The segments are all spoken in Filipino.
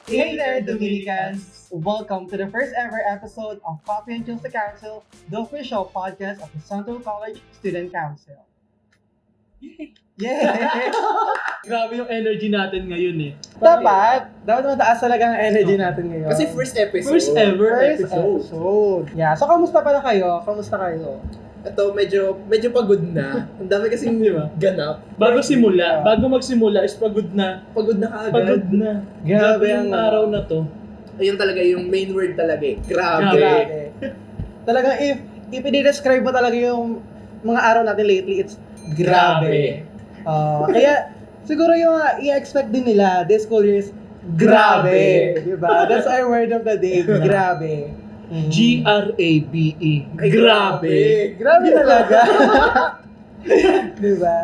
Hey there, Dominicans! Welcome to the first ever episode of Coffee and Chill sa Council, the official podcast of the Central College Student Council. Yeah! Grabe yung energy natin ngayon eh. dapat mataas talaga ang energy natin ngayon. Kasi first episode. First ever First episode. episode. Yeah, so kamusta pala kayo? Kamusta kayo? Ito, medyo pagod na. Ang dami kasing Di ba? ganap. Bago magsimula is pagod na. Pagod na kaagad. Pagod na. Grabe yung ang- araw na to. Ayun talaga yung main word talaga eh. Grabe. Grabe. Talagang if i-describe mo talaga yung mga araw natin lately, it's grabe. Kaya siguro yung i-expect din nila this school year is grabe. Diba? That's our word of the day. Grabe. Grabe. Ay, Grabe. Grabe talaga. Diba?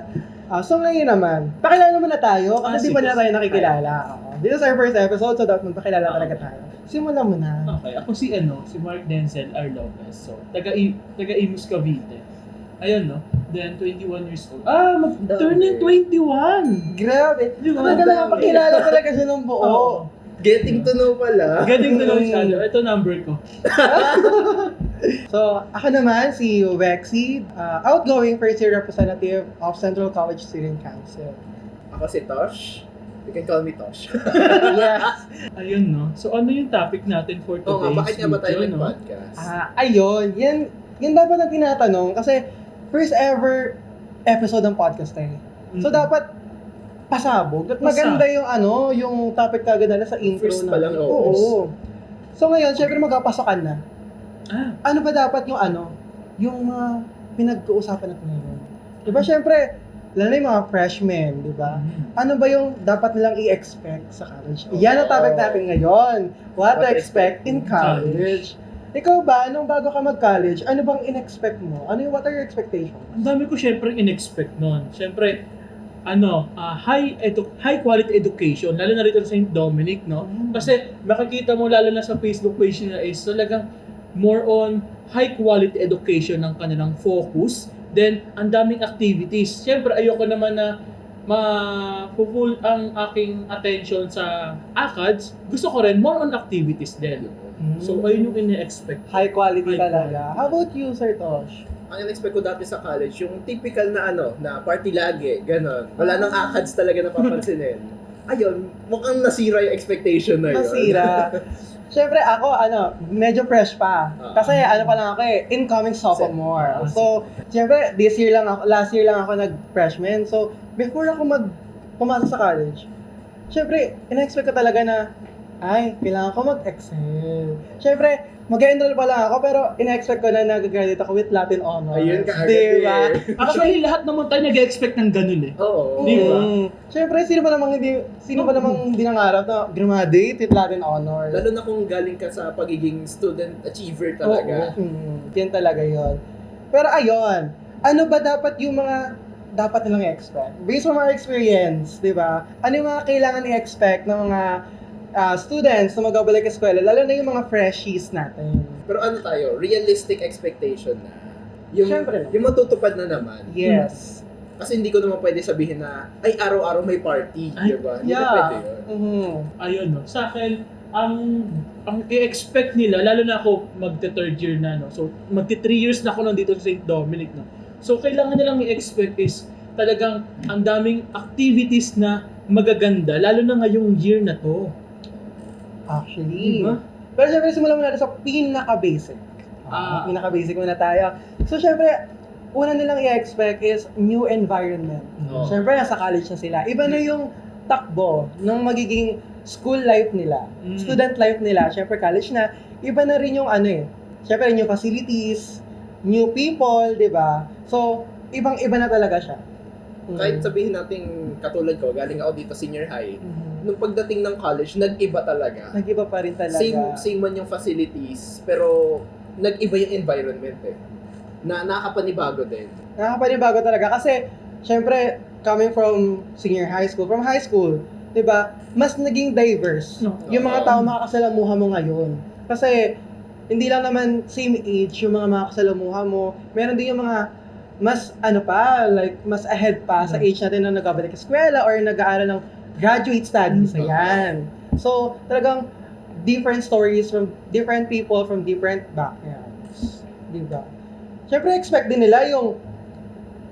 So ngayon naman, pakilala muna tayo kasi di pa sige. nila tayo nakikilala. This is our first episode, so dapat magpakilala talaga tayo. Simulan mo na. Okay, ako si Mark Denzel R. Lopez. So, taga-Imus Cavite. Ayun, no? Then, 21 years old. Mag-turn yung 21! Grabe. Di ba? Talaga nakapakilala talaga siya ng buo. Oo. Getting to know pala. Galing na lang siya. Ito number ko. So, ako naman si Wexy, outgoing first year representative of Central College Student Council. Ako si Tosh. You can call me Tosh. Yes. Ayun, no? So, ano yung topic natin for Oo nga, today's bakit nga ba tayo video, no? nag-podcast? Ayun. Yan dapat ang tinatanong kasi first ever episode ng podcast na yun. So, dapat pasabog. At maganda yung yung topic kagad na sa intro First pa lang, natin. oo. Oo. So, ngayon, syempre magpapasokan na. Ah, Ano ba dapat yung mga pinag-uusapan natin ngayon? Diba, syempre, lalo na yung mga freshmen, diba? Ano ba yung dapat nilang i-expect sa college? Yan ang topic natin ngayon. What to expect in college. Ikaw ba, nung bago ka mag-college, ano bang in-expect mo? What are your expectations? ang dami ko syempre in-expect nun. Syempre, high quality education, lalo na rito sa St. Dominic, no? Kasi makikita mo lalo na sa Facebook page nila is talagang more on high quality education ng kanilang focus. Then, ang daming activities. Syempre, ayoko naman na ma-full ang aking attention sa ACADS. Gusto ko rin more on activities din. So, ayun yung ine-expect. High quality High talaga. How about you, Sir Tosh? Ang in-expect ko dati sa college, yung typical na na party lagi, ganon. Wala nang ACADS talaga napapansinin. Ayun, mukhang nasira yung expectation na yun. Masira. Siyempre ako, medyo fresh pa. Kasi pa lang ako incoming sophomore. So, siyempre, last year lang ako nag-freshman. So, before ako pumasok sa college, siyempre, in-expect ko talaga na, kailangan ko mag-excel. Siyempre, mag-enroll pa lang ako, pero in-expect ko na nag-graduate ako with Latin honors. Ayun, kaagad diba? Actually, lahat naman tayo nag-expect ng ganun eh. Oo. Di ba? Siyempre, sino ba namang hindi nangarap na graduate with Latin honors? Lalo na kung galing ka sa pagiging student achiever talaga. Yan talaga yon. Pero ayun, ano ba dapat yung mga dapat nilang i-expect? Based on our experience, di ba? Ano yung mga kailangan i-expect ng mga students na mag-babalik sa eskwela, lalo na yung mga freshies natin. Pero ano tayo, realistic expectation na. Siyempre. Yung matutupad na naman. Yes. Kasi hindi ko naman pwede sabihin na, araw-araw may party, Ay, di ba? Hindi na pwede yun. Ayun, no. Sa akin, ang i-expect nila, lalo na ako magte-third year na, no. So, magti-3 years na ako nandito sa St. Dominic, no. So, kailangan nilang i-expect is talagang ang daming activities na magaganda, lalo na ngayong year na to. Actually. Diba? Pero syempre, simulan muna natin sa pinaka-basic. Pinaka-basic muna tayo. So, syempre, una nilang i-expect is new environment. Oo. Syempre, nasa college na sila. Iba na yung takbo ng magiging school life nila, student life nila. Syempre, college na. Iba na rin yung syempre, new facilities, new people, di ba? So, ibang-iba na talaga siya. Kahit sabihin natin, katulad ko, galing ako dito senior high, nung pagdating ng college, nag-iba talaga. Nag-iba pa rin talaga. Same man yung facilities, pero nag-iba yung environment eh. Nakakapanibago din. Nakakapanibago talaga kasi, syempre, coming from senior high school, from high school, 'di ba? Mas naging diverse yung mga tao makakasalamuha mo ngayon. Kasi hindi lang naman same age yung mga makakasalamuha mo. Meron din yung mga mas mas ahead pa sa age natin na nagbabalik sa eskwela or nag-aaral ng graduate studies. Ayan. So, talagang different stories from different people from different backgrounds. Diba? Siyempre, expect din nila yung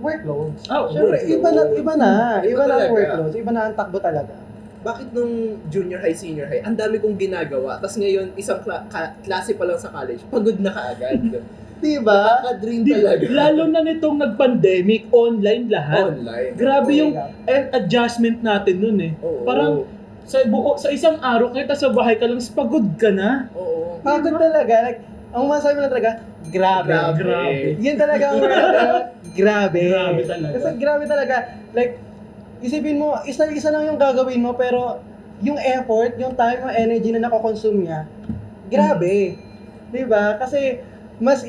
workloads. Siyempre, workload. iba na ang talaga. workloads, iba na ang takbo talaga. Bakit nung junior high, senior high, ang dami kong ginagawa, tapos ngayon, isang klase pa lang sa college, pagod na kaagad. Diba? Nakaka-drain talaga. Lalo na nitong nag-pandemic, online lahat. Online. Grabe yung adjustment natin nun eh. Oo. Parang sa isang araw, kahit sa bahay ka lang, pagod ka na. Oo. Pagod talaga. Like, ang masabi mo lang talaga, grabe. Grabe. Yun talaga ang word talaga, grabe. Grabe talaga. Kasi grabe talaga. Like, isipin mo, isa lang yung gagawin mo, pero yung effort, yung time, yung energy na nakokonsume niya, grabe. Diba? Kasi, mas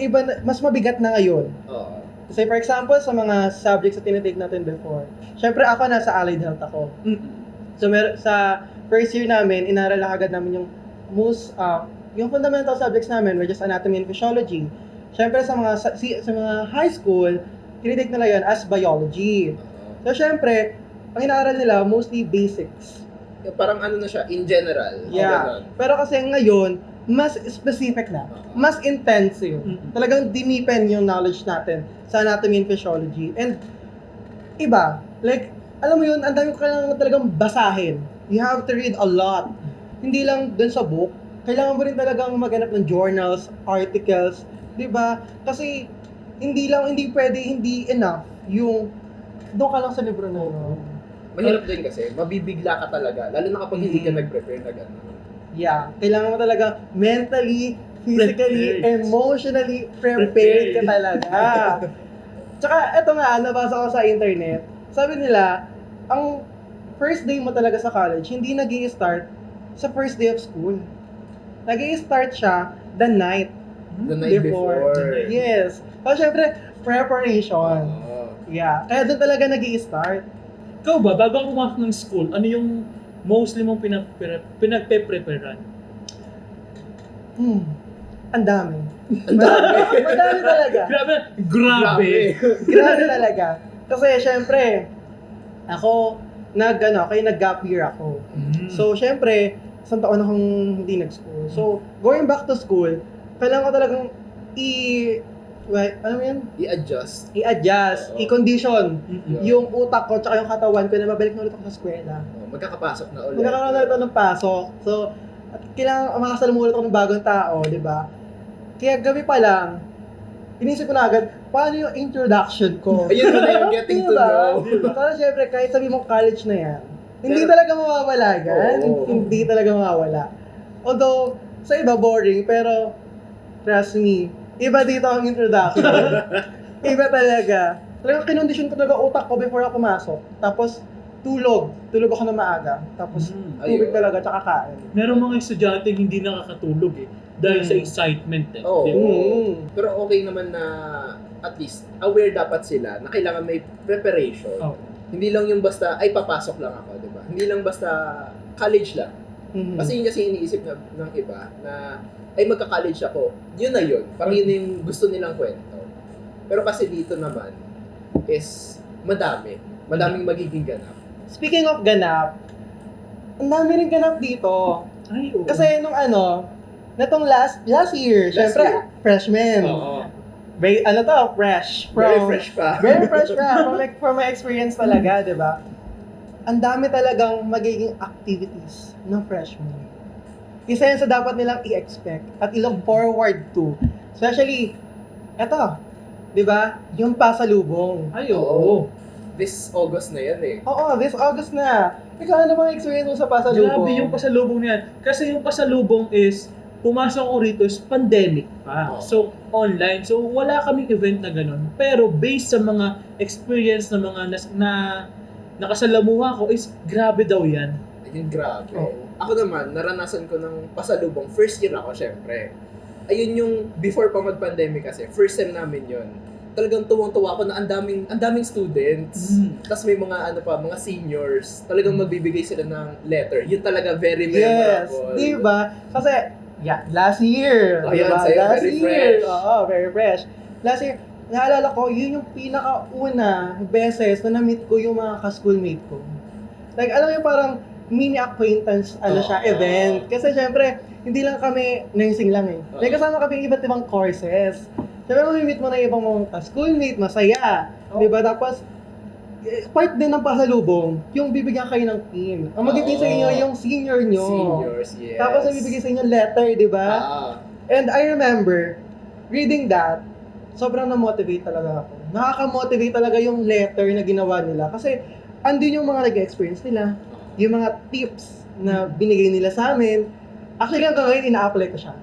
mabigat na ngayon. Oo. Kasi for example, sa mga subjects na tinitake natin before, syempre ako nasa allied health ako. So sa first year namin, inaral lang agad namin yung yung fundamental subjects namin, which is anatomy and physiology. Syempre sa mga high school, tinitake nila yun as biology. So syempre, ang inaaral nila mostly basics. Parang ano na siya, in general. Yeah. Pero kasi ngayon, mas specific na. Mas intensive. Talagang dinipen yung knowledge natin sa anatomy and physiology. And iba, like, alam mo yun, ang dami ko kailangan talagang basahin. You have to read a lot. Hindi lang dun sa book. Kailangan mo rin talagang maghanap ng journals, articles, di ba? Kasi hindi enough yung doon ka lang sa libro na yun. Mahirap din kasi, mabibigla ka talaga. Lalo na kapag hindi ka nag-prepare na gano'n. Yeah, kailangan mo talaga mentally, physically, Prepared. emotionally prepared ka talaga. Tsaka, eto nga, nabasa ko sa internet. Sabi nila, ang first day mo talaga sa college, hindi nag-i-start sa first day of school. Nag-i-start siya the night The night before. Yes. So, syempre, preparation. Oo. Yeah. Kaya doon talaga nag-i-start. Ikaw ba, bago ka pumasok ng school, ano yung mostly mong pinagpe-preparean? Ang dami. Ang dami. Madami talaga. Grabe. Grabe talaga. Kasi syempre, ako, nag-gap year ako. So, syempre, isang taon akong hindi nag-school. So, going back to school, kailangan ko talagang ano yan? I-adjust. I-adjust, Oo. i-condition Yeah. yung utak ko tsaka yung katawan ko na mabalik na ulit ako sa eskwela. Magkakapasok na ulit. Magkakaroon na ito ng pasok. So, at kailangan makasalamuha ulit ako ng bagong tao, di ba? Kaya gabi pa lang, inisip ko na agad, paano yung introduction ko? Ayun na yung getting to know. Kasi syempre, kahit sabi mo college na yan, hindi Pero- talaga mawawala yan. Oo. Hindi talaga mawawala. Although, sa iba boring, pero trust me, iba dito ang introduction. Iba talaga. Talagang kinondisyon ko talaga utak ko before ako pumasok. Tapos, tulog. Tulog ako na maaga. Tapos, tubig Ayun. talaga, tsaka kain. Meron mga estudyante hindi nakakatulog eh. Dahil sa excitement eh. Oo. Di ba? Pero okay naman na at least aware dapat sila na kailangan may preparation. Oo. Hindi lang yung basta, ay papasok lang ako, di ba? Hindi lang basta college lang. Mhm. Kasi yun kasi iniisip ng iba na ay magka-college ako. Yun na yun. Parang yun na yung gusto nilang kwento. Pero kasi dito naman is madami. Madaming magiging ganap. Speaking of ganap, ang dami rin ganap dito. Ay, oo. Kasi natong last year, Last syempre, year. freshman. Oo. Fresh. Very fresh pa. Very fresh pa. From my experience talaga, di ba? Ang dami talagang magiging activities ng freshman. Isa yan sa dapat nilang i-expect at i-look forward to. Especially, eto, di ba? Yung pasalubong. Ay, oo. This August na yan eh. Oo, this August na. Ikaw, ano bang experience mo sa pasalubong? Grabe yung pasalubong niyan. Kasi yung pasalubong is, pumasok ko rito is pandemic pa. Oo. So, online. So, wala kaming event na ganun. Pero based sa mga experience na mga nakasalamuha ko is, grabe daw yan. Ayun, grabe. Oo. Ako naman, naranasan ko ng pasalubong. First year ako, syempre. Ayun yung before pa mag-pandemic kasi. First sem namin yun. Talagang tuwang-tuwa ako na ang daming students. Tapos may mga mga seniors. Talagang magbibigay sila ng letter. Yun talaga very Yes, memorable. di ba? Kasi, last year. Oh, di yan, ba? sa'yo, Last very year. fresh. Oo, very fresh. Last year, naalala ko, yun yung pinakauna beses na na-meet ko yung mga ka-schoolmate ko. Like, alam mo yung parang, mini acquaintance siya, Oo. event. Kasi syempre, hindi lang kami nursing lang eh. May kasama kami iba't ibang courses. Syempre, mamimit mo na yung ibang mga schoolmate, masaya. Di ba? Tapos, part din ng pasalubong, yung bibigyan kayo ng team. Ang magiging sa inyo yung senior nyo. Seniors, yes. Tapos, ang bibigyan sa inyo letter, di ba? And I remember, reading that, sobrang na-motivate talaga ako. Nakaka-motivate talaga yung letter na ginawa nila. Kasi, andun yung mga nag-experience nila, yung mga tips na binigay nila sa amin. Actually, hanggang ngayon, ina-apply ko siya.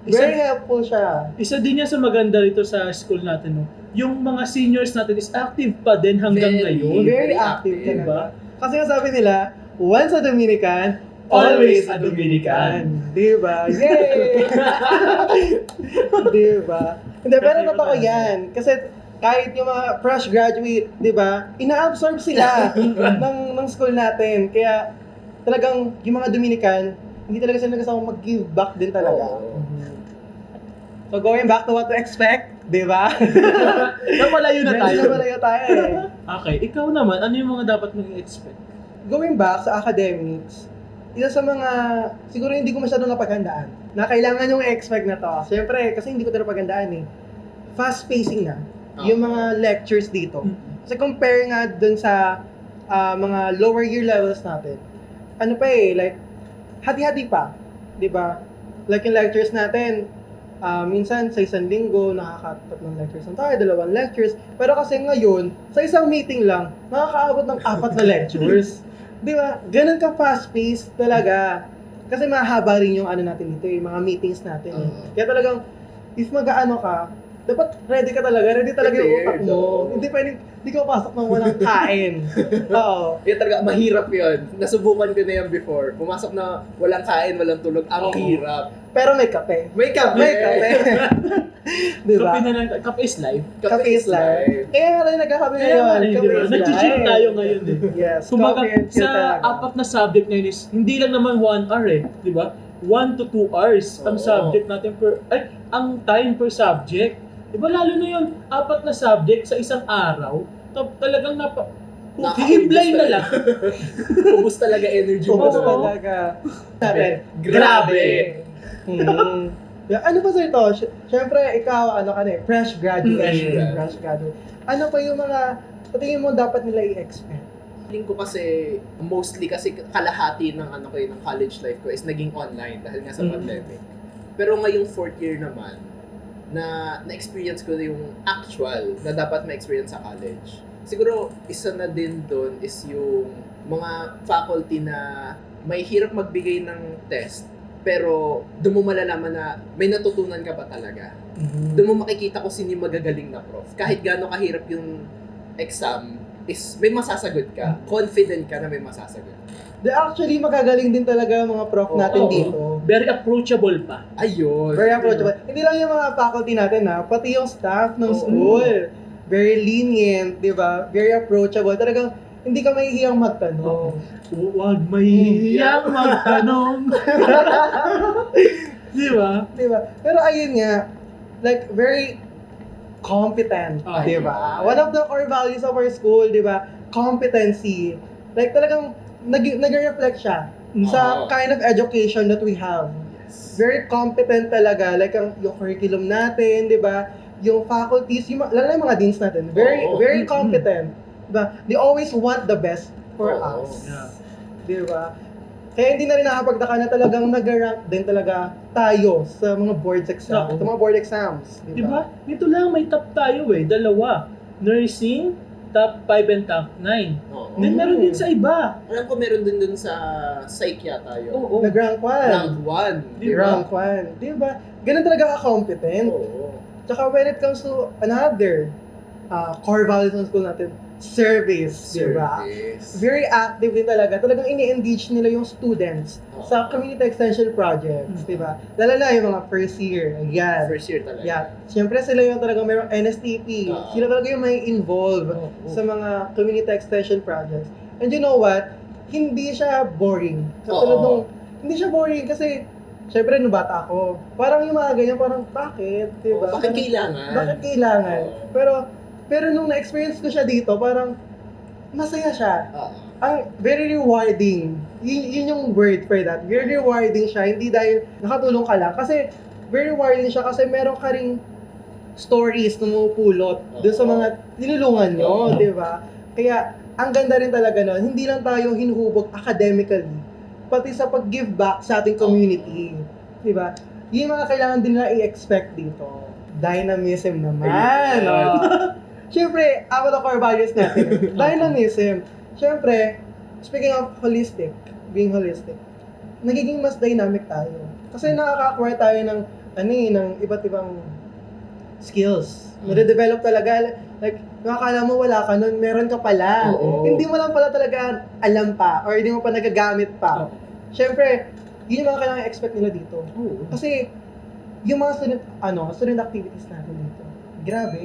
Very helpful siya. Isa din yan sa maganda rito sa school natin, no? Yung mga seniors natin is active pa din hanggang ngayon. Very active Diba? talaga. Kasi nga sabi nila, once a Dominican, always a Dominican. Diba? Yay! Diba? Hindi, pero totoo yan. Kasi kahit yung mga fresh graduate, diba, ina-absorb sila ng school natin. Kaya talagang yung mga Dominican, hindi talaga sila nagkasama mag-give back din talaga. So going back to what to expect, di ba? Napalayo na tayo. Napalayo tayo eh. Okay, ikaw naman, ano yung mga dapat mong expect? Going back sa academics, isa sa mga, siguro hindi ko masyadong napaghandaan, na kailangan yung expect na to. Siyempre, kasi hindi ko ito napaghandaan eh. Fast pacing na. Yung mga lectures dito. Kasi compare nga dun sa mga lower year levels natin, ano pa eh, like, hati-hati pa. Di ba? Like yung lectures natin, minsan sa isang linggo, nakakatatlong lectures na tayo, 2 lectures. Pero kasi ngayon, sa isang meeting lang, nakakaabot ng 4 na lectures. Di ba? Ganun ka fast-paced talaga. Kasi mahaba rin yung ano natin dito, yung mga meetings natin. Kaya talagang, if mag-ano ka, dapat ready ka talaga. Ready talaga yung utak mo. Hindi pwedeng, hindi ka papasok ng walang kain. Oo. Yan talaga, mahirap yun. Nasubukan ko na yan before. Pumasok na walang kain, walang tulog. Ang hirap. Pero may kape. May kape! May kape. Diba? Kape na lang, kape is life. Kape is life. Kaya nga rin nagkakape Kaya ngayon. nga, Kape is nag-chill life. tayo ngayon eh. Yes. Kumbaga, coffee and chill sa talaga. 4 na subject na yun is, hindi lang naman 1 hour eh, di ba? 1 to 2 hours ang Oo. subject natin ang time per subject. Di ba lalo na yun, 4 na subject sa isang araw, talagang hihiblay na lang. Ubus talaga energy mo. Ubus Oo. talaga. Sabi, Grabe. Yeah, ano pa sir ito? Siyempre, ikaw, ano ka na eh, fresh graduate. Fresh graduate. Ano pa yung mga, patingin mo dapat nila i-expect? Feeling ko kasi, mostly kasi kalahati ng ano ko ng college life ko is naging online dahil nga sa pandemic. Pero ngayong 4th year naman, na-experience ko yung actual na dapat ma-experience sa college. Siguro, isa na din doon is yung mga faculty na may hirap magbigay ng test, pero doon mo malalaman na may natutunan ka ba talaga. Doon mo makikita kung sino yung magagaling na prof. Kahit gaano kahirap yung exam, is may masasagot ka. Confident ka na may masasagot. Actually, magagaling din talaga ang mga prof natin Oo. dito. Very approachable pa. Ayun. Very approachable. Hindi lang yung mga faculty natin pati yung staff ng Oo. school. Very lenient, di ba? Very approachable. Talagang hindi ka mahihiyang magtanong. Huwag mahihiyang magtanong. Di ba? Di ba? Pero ayun nga, like, very competent, Ah, di ba? One of the core values of our school, di ba? Competency. Like, talagang nag-reflect siya sa kind of education that we have. Yes. Very competent talaga. Like, yung curriculum natin, di ba? Yung faculties, lalo na yung mga deans natin, very Oo. very competent. Diba? They always want the best for Oo. us. Yeah. Di ba? Kaya hindi na rin nakakapagtaka na talagang nag-rank din talaga tayo sa mga boards exams, Oo. sa mga board exams. Di ba? Dito lang may top tayo eh, 2. Nursing, top 5 and top 9. Oo. Then meron din sa iba. Alam ko meron din dun sa psych yata yun. Oo. Nag-rank 1. Rank 1. Di ba? Rank 1. Di ba? Ganun talaga ka-competent. Oo. Tsaka when it comes to another core values ng school natin, service, di ba? Service. Very active din talaga. Talagang ini-engage nila yung students sa community extension projects, di ba? Lalo na yung mga first year. Yan. First year talaga. Yeah. Siyempre sila yung talagang mayroong NSTP. Sila talaga yung may involve sa mga community extension projects. And you know what? Hindi siya boring. Katulad nung, hindi siya boring kasi siyempre nung bata ako, parang yung mga ganyan, parang bakit? Diba? Bakit kailangan? Bakit kailangan? Pero nung na-experience ko siya dito, parang masaya siya. ang very rewarding. Yun yung word for that. Very rewarding siya, hindi dahil nakatulong ka lang. Kasi, very rewarding siya kasi meron ka ring stories na pumupulot doon sa mga tinulungan nyo, di ba? Kaya, ang ganda rin talaga nun, hindi lang tayo hinuhubog academically, pati sa pag-give back sa ating community. Di ba? Yung mga kailangan din na i-expect dito. Dynamism naman. No? Siyempre, ako na core values natin. Dynamism. Siyempre, speaking of holistic, being holistic, nagiging mas dynamic tayo. Kasi nakaka-acquire tayo ng, ng iba't ibang skills. Nade-develop talaga, like, nakakala mo wala ka nun, meron ka pala. Oo. Hindi mo lang pala talaga alam pa, or hindi mo pa nagagamit pa. Siyempre, yun yung mga kailangan expect nila dito. Kasi, yung mga student activities natin dito, grabe.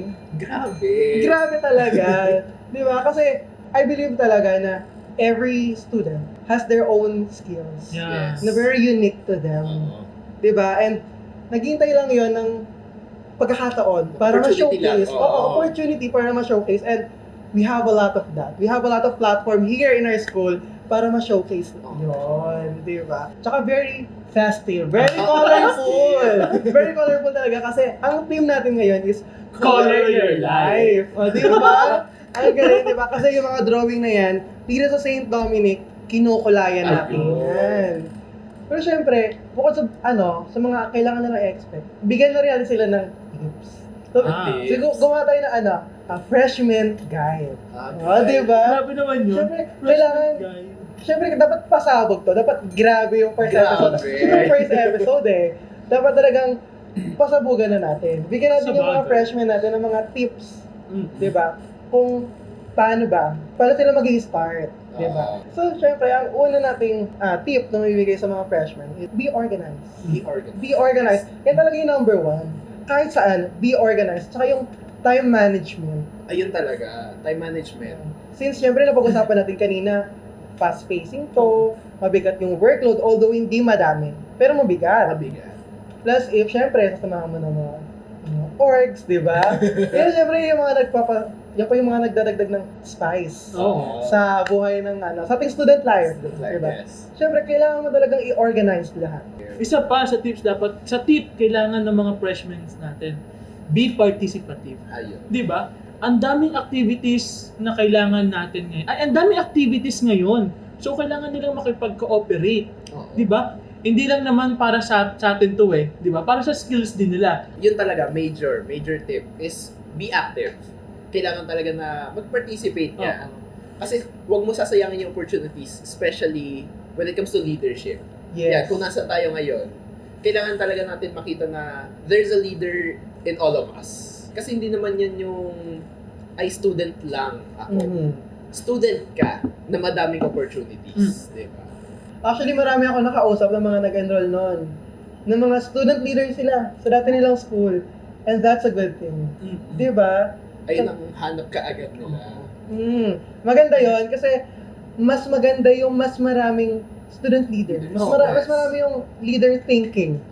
Grabe talaga. Di ba? Kasi, I believe talaga na every student has their own skills Yeah. na very unique to them. Di ba? And, naghihintay lang yon ng pagkakataon para Opportunity ma-showcase. lang. Oo. Opportunity para ma-showcase. And, we have a lot of that. We have a lot of platform here in our school para ma-showcase yun. Di ba? Tsaka very festive. Very colorful. Very colorful talaga kasi ang theme natin ngayon is Color Your Life. O, di ba? Ang galing, di ba? Kasi yung mga drawing na yan, dito sa St. Dominic, kinukulayan natin yan. Pero syempre, bukod sa, sa mga kailangan na expect, bigyan na rin sila ng tips. So, tips. gumawa tayo ng a freshman guide. Di ba? Grabe naman yun. Syempre, kailangan, syempre, dapat pasabog to. Dapat grabe yung first episode. Yung first episode Dapat talagang pasabugan na natin. Bigyan natin yung mga freshmen natin ng mga tips. Di ba? Kung paano sila mag-i-start. Diba? So, syempre, ang una nating tip na mabibigay sa mga freshmen is be organized. Be organized. Yan talaga yung number one. Kahit saan, be organized. Tsaka yung time management. Ayun talaga, time management. Since, syempre, napag-usapan natin kanina, fast-pacing to, mabigat yung workload, although hindi madami. Pero mabigat. Plus, if, syempre, sasamahan mo ng mga orgs, di ba? Pero, syempre, yung yung mga nagdadagdag ng spice sa buhay ng sa ating student life, diba? Yes. Siyempre, kailangan mo talagang i-organize lahat. Isa pa sa tips dapat, sa tip kailangan ng mga freshmen natin, be participative. Ayun. 'Di ba? Ang daming activities na kailangan natin ngayon. Ang daming activities ngayon. So kailangan nilang makipag-cooperate. 'Di ba? Hindi lang naman para sa atin 'to 'di ba? Para sa skills din nila. Yun talaga, major tip is be active. Kailangan talaga na mag-participate ka. Kasi huwag mo sasayangin yung opportunities, especially when it comes to leadership. Yes. Yeah, kung nasa tayo ngayon, kailangan talaga natin makita na there's a leader in all of us. Kasi hindi naman yan yung student lang ako. Student ka na madaming opportunities. Diba? Actually, marami ako nakausap ng mga nag-enroll noon. Ng mga student leader sila sa dati nilang school. And that's a good thing. Diba? Ayun ang hanap ka agad nila. Maganda yon kasi mas maganda yung mas maraming student leader. Mas marami yung leader thinking.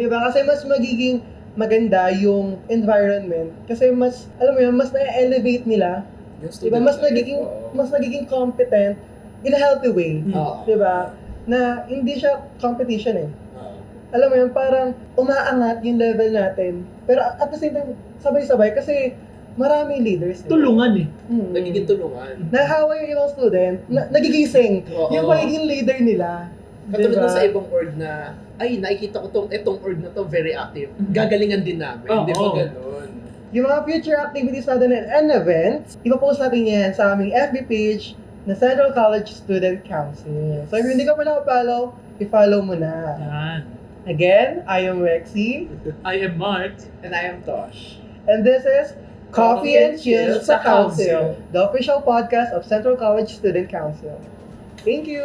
Diba? Kasi mas magiging maganda yung environment. Kasi mas, alam mo yun, mas na-elevate nila. Diba? Mas nagiging competent in a healthy way. Diba? Na hindi siya competition Alam mo yun, parang umaangat yung level natin. Pero at the same time, sabay-sabay kasi maraming leaders. Tulungan Nagiging tulungan. Nahawa yung ibang student, nagigising. Yung pagiging leader nila. Katulad ng sa ibang org na, nakikita ko itong org na to very active. Gagalingan din namin. Di ba ganun? Yung mga future activities natin and events, ipapost natin yan sa aming FB page na Central College Student Council. So if hindi ka pa na-follow, i-follow mo na. Yan. Again, I am Rexy. I am Mark. And I am Tosh. And this is Coffee and Chill sa Council, the official podcast of Central College Student Council. Thank you!